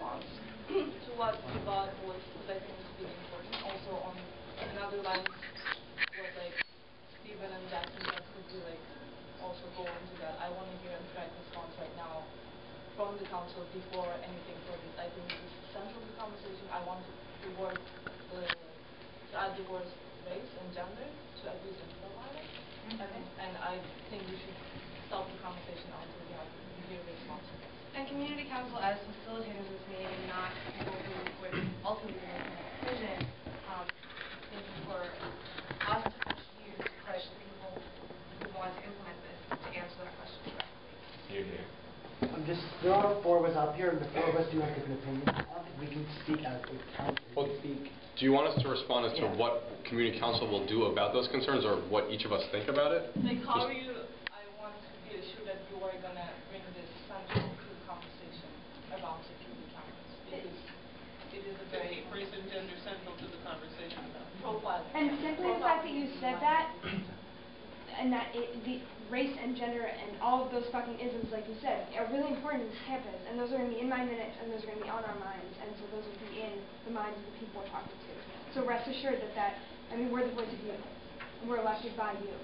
response to what Sivad voiced, because I think it's really important. Also on another line, what like Stephen and Jackson said could be like also go into that. I want to hear a direct response right now from the council before anything further. I think this is central to the conversation. I want the word to add the words race and gender to at least underline it. And I think we should stop the conversation until we have hear the response. And community council, as facilitators of this meeting, and not people who would ultimately make a decision, thinking for us to push you to push the people who want to implement this to answer that question directly. Here. There are four of us up here, and the four of us do have different opinions. I don't think we can speak as a council. Well, do you want us to respond as to what community council will do about those concerns, or what each of us think about it? Like, how are you? I want to be assured that you are going to bring this central to the conversation about security cameras, because it is a very race and gender central to the conversation about profile. And simply the fact that you said that, and that the race and gender and all of those fucking isms, like you said, are really important in this campus, and those are going to be in my minutes, and those are going to be on our minds, and so those will be in the minds of the people we're talking to. So rest assured I mean, we're the voice of you, and we're elected by you.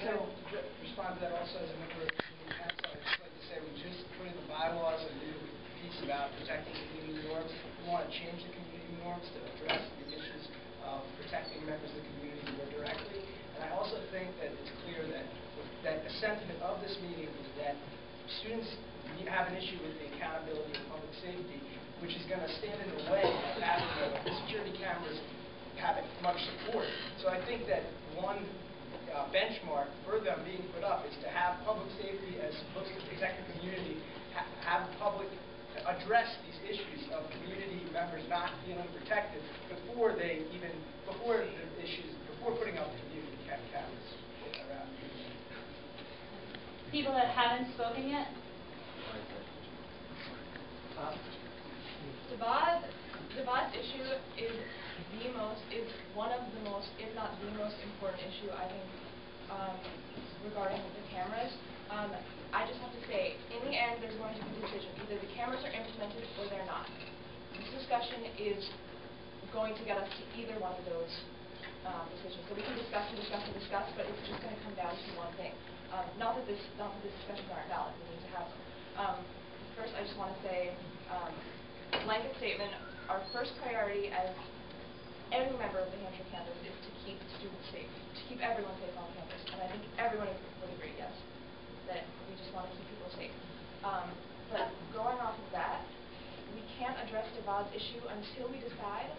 So, to respond to that also as a member of the community council, I'd just like to say we just put in the bylaws a new piece about protecting community norms. We want to change the community norms to address the issues of protecting members of the community more directly. And I also think that it's clear that the sentiment of this meeting is that students have an issue with the accountability of public safety, which is going to stand in the way of having the security cameras having much support. So I think that one benchmark for them being put up is to have public safety as opposed to protect the community, have public address these issues of community members not feeling protected before putting up community cameras around. People that haven't spoken yet? Devon's issue is one of the most, if not the most important issue, I think, regarding the cameras. I just have to say, in the end, there's going to be a decision. Either the cameras are implemented or they're not. This discussion is going to get us to either one of those decisions. So we can discuss, but it's just going to come down to one thing. Not that these discussions aren't valid. We need to have them. First, I just want to say, blanket statement, our first priority as every member of the Hampshire campus is to keep students safe, to keep everyone safe on campus. And I think everyone would agree, yes, that we just want to keep people safe. But going off of that, we can't address Devon's issue until we decide.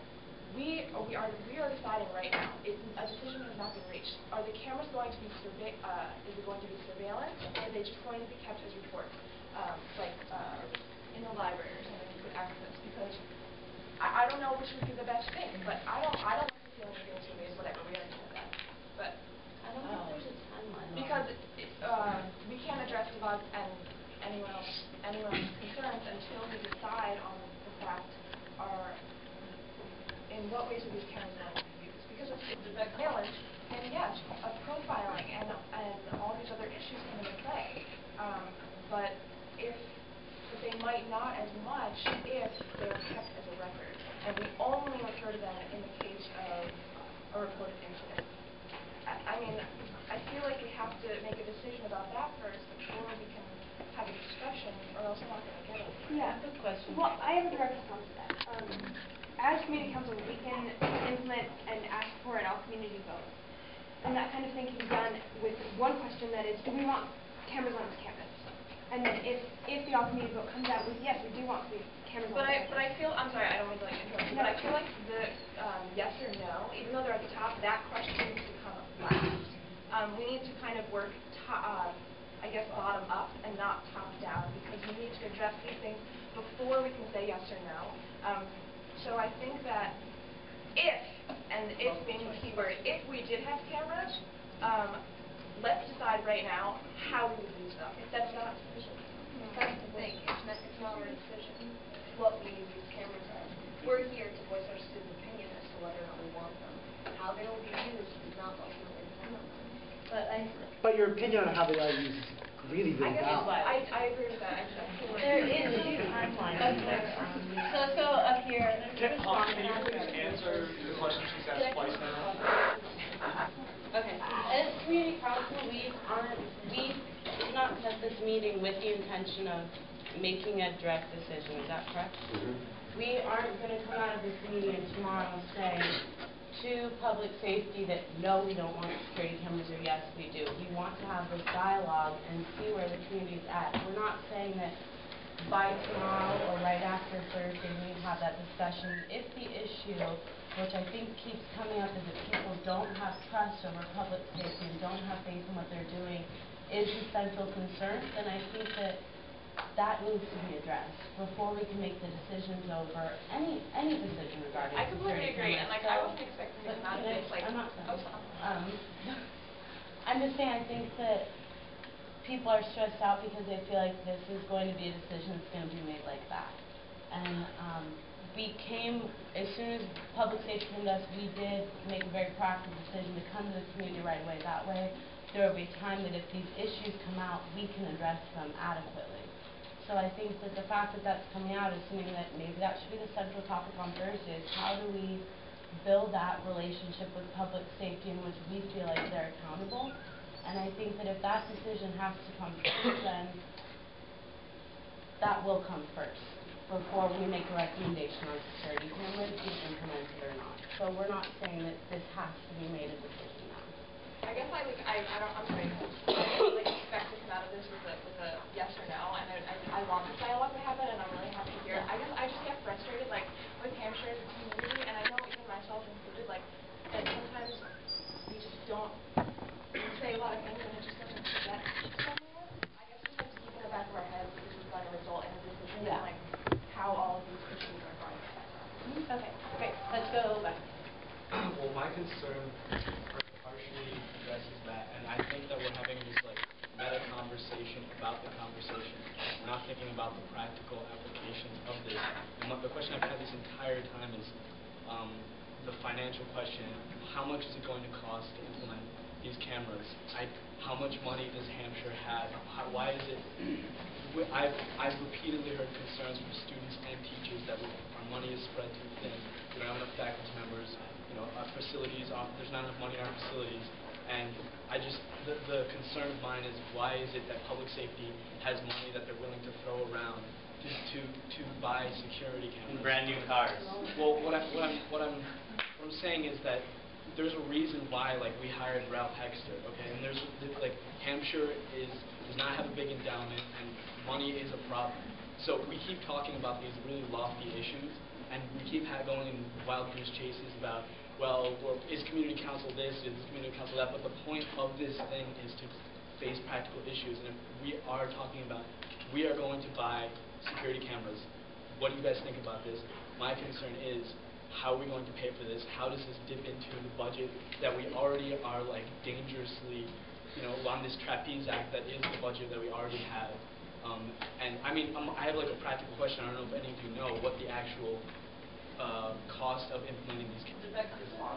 We are deciding right now. A decision has not been reached. Are the cameras going to be is it going to be surveillance, or are they just going to be kept as reports, like in the library or something you could access? Because I don't know which would be the best thing, but I don't want to feel anything surveyed, whatever. We already said that, but I don't think there's a timeline. Because we can't address Devon and anyone else's concerns until we decide on the fact in what ways are these cameras going to be used? Because it's surveillance, and yes, profiling and all these other issues come into play. But they might not as much if they're kept as a record, and we only refer to them in the case of a reported incident. I mean, I feel like we have to make a decision about that first before we can have a discussion, or else we're not going to get anywhere. Yeah, good question. Well, I have a direct response to that. As community council, we can implement and ask for an all-community vote. And that kind of thing can be done with one question, that is, do we want cameras on this campus? And then if the all-community vote comes out with yes, we do want cameras on this campus. But I feel, I'm sorry, I don't mean to interrupt you, but I feel like the yes or no, even though they're at the top, that question needs to come last. We need to kind of work, I guess, bottom up and not top down, because we need to address these things before we can say yes or no. So I think that if being the key word, if we did have cameras, let's decide right now how we would use them. That's not a decision. That's the thing. It's not a decision what we use these cameras as. We're here to voice our student opinion as to whether or not we want them. How they will be used is not ultimately determined. But your opinion on how they are used is really, really valid. I agree with that. I feel like There is a timeline. So let's go up here. Can you please answer the question she's asked twice now? Okay. As community council, we've not set this meeting with the intention of making a direct decision. Is that correct? We aren't going to come out of this meeting and tomorrow say to public safety that no, we don't want security cameras, or yes, we do. We want to have this dialogue and see where the community's at. We're not saying that by tomorrow or right after Thursday we have that discussion. If the issue, which I think keeps coming up, is that people don't have trust over public safety and don't have faith in what they're doing, is the central concern, then I think that needs to be addressed before we can make the decisions over any decision regarding I completely agree, and like I wasn't expecting to come out of this like I'm not oh, sorry. I'm just saying I think that people are stressed out because they feel like this is going to be a decision that's going to be made like that. And we came, as soon as public safety came to us, we did make a very proactive decision to come to the community right away. That way there will be time that if these issues come out, we can address them adequately. So I think that the fact that that's coming out is something that maybe that should be the central topic on Thursday, is how do we build that relationship with public safety in which we feel like they're accountable. And I think that if that decision has to come first, then that will come first before we make a recommendation on security cameras being implemented or not. So we're not saying that this has to be made a decision now. I guess I'm sorry. I don't like expect to come out of this with a yes or no, and I want this dialogue to happen, and I'm really happy to hear it. I guess I just get frustrated like with Hampshire as a community, and I know even myself included, like that sometimes we just don't say a lot of things and it just doesn't get somewhere. I guess just like to keep in the back of our heads that this is going to result in a decision and like how all of these issues are going to affect us. Okay, great. Let's go back. Well, my concern partially addresses that, and I think that we're having this like meta conversation about the conversation. We're not thinking about the practical applications of this. And the question I've had this entire time is the financial question: how much is it going to cost to implement these cameras? How much money does Hampshire have? Why is it? I've repeatedly heard concerns from students and teachers that our money is spread too thin. We don't have enough faculty members. Our facilities, there's not enough money in our facilities, and the concern of mine is, why is it that public safety has money that they're willing to throw around to buy security cameras? Brand new cars. Well, what I'm saying is that there's a reason why, like, we hired Ralph Hexter, okay, and there's like Hampshire does not have a big endowment, and money is a problem. So we keep talking about these really lofty issues, and we keep going in wild goose chases about, well, is community council this, is community council that, but the point of this thing is to face practical issues. And if we are talking about, we are going to buy security cameras, what do you guys think about this? My concern is, how are we going to pay for this? How does this dip into the budget that we already are like dangerously, on this trapeze act that is the budget that we already have? And I mean, I have like a practical question. I don't know if any of you know what the actual cost of implementing these cameras.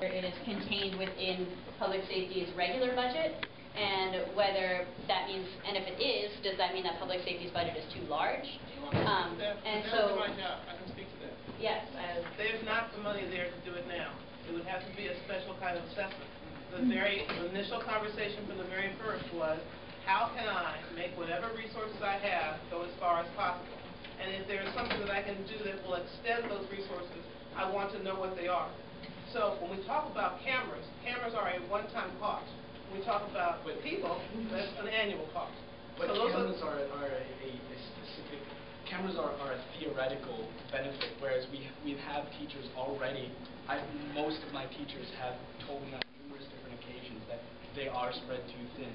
It is contained within public safety's regular budget, and whether that means, and if it is, does that mean that public safety's budget is too large? And so, I can speak to that. yes. There's not the money there to do it now. It would have to be a special kind of assessment. The very initial conversation from the very first was, how can I make whatever resources I have go as far as possible? And if there's something that I can do that will extend those resources, I want to know what they are. So when we talk about cameras are a one-time cost. When we talk about people, that's an annual cost. But so cameras are a specific, cameras are a theoretical benefit, whereas we have teachers already, most of my teachers have told me on numerous different occasions that they are spread too thin.